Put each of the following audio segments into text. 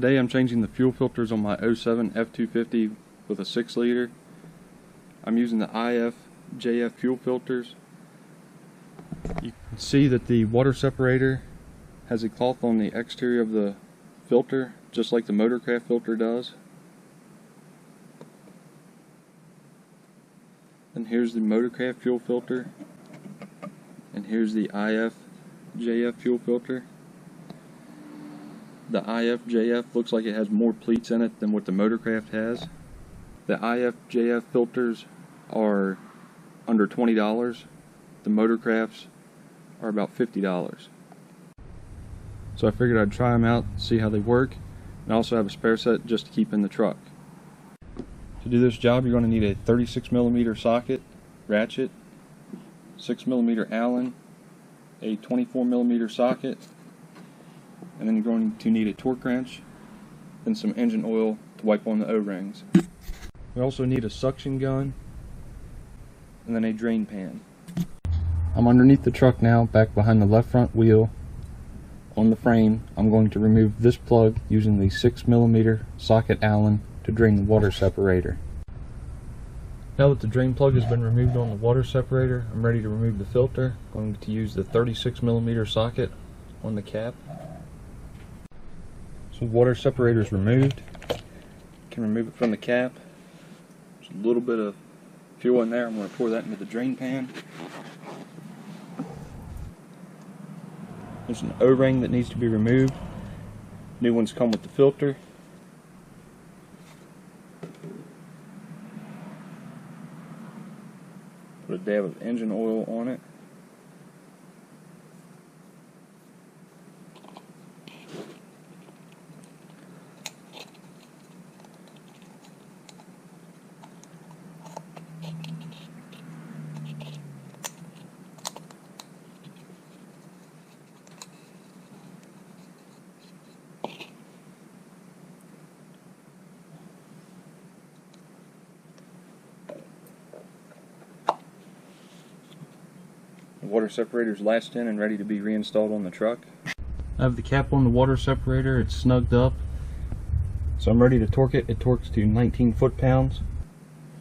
Today I'm changing the fuel filters on my 07 F250 with a 6-liter. I'm using the iFJF fuel filters. You can see that the water separator has a cloth on the exterior of the filter, just like the Motorcraft filter does. And here's the Motorcraft fuel filter, and here's the iFJF fuel filter. The iFJF looks like it has more pleats in it than what the Motorcraft has. The iFJF filters are under $20. The Motorcrafts are about $50. So I figured I'd try them out, see how they work, and I also have a spare set just to keep in the truck. To do this job, you're going to need a 36mm socket, ratchet, 6mm Allen, a 24mm socket, and then you're going to need a torque wrench and some engine oil to wipe on the O-rings. We also need a suction gun and then a drain pan. I'm underneath the truck now, back behind the left front wheel. On the frame, I'm going to remove this plug using the 6mm socket Allen to drain the water separator. Now that the drain plug has been removed on the water separator, I'm ready to remove the filter. I'm going to use the 36mm socket on the cap. So the water separator is removed. You can remove it from the cap. There's a little bit of fuel in there. I'm going to pour that into the drain pan. There's an O-ring that needs to be removed. New ones come with the filter. Put a dab of engine oil on it. The water separator is latched in and ready to be reinstalled on the truck. I have the cap on the water separator, it's snugged up. So I'm ready to torque it. It torques to 19 foot-pounds.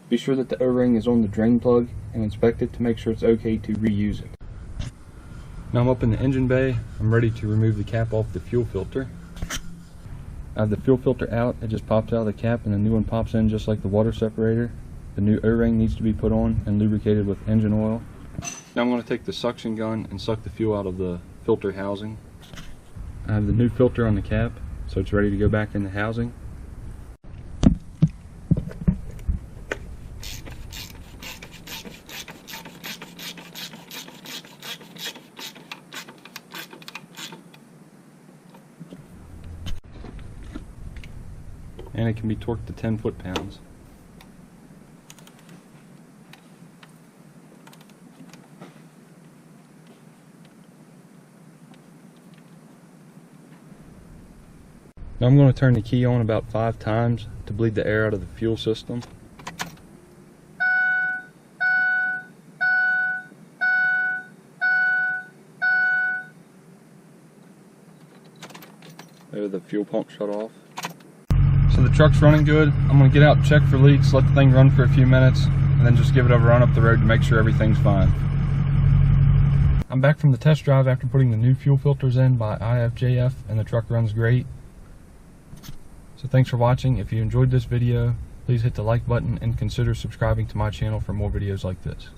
Be sure that the O-ring is on the drain plug and inspect it to make sure it's okay to reuse it. Now I'm up in the engine bay. I'm ready to remove the cap off the fuel filter. I have the fuel filter out. It just pops out of the cap and a new one pops in just like the water separator. The new O-ring needs to be put on and lubricated with engine oil. Now I'm going to take the suction gun and suck the fuel out of the filter housing. I have the new filter on the cap, so it's ready to go back in the housing. And it can be torqued to 10 foot-pounds. Now I'm going to turn the key on about 5 times to bleed the air out of the fuel system. There, the fuel pump shut off. So the truck's running good. I'm going to get out and check for leaks, let the thing run for a few minutes, and then just give it a run up the road to make sure everything's fine. I'm back from the test drive after putting the new fuel filters in by iFJF, and the truck runs great. So thanks for watching. If you enjoyed this video, please hit the like button and consider subscribing to my channel for more videos like this.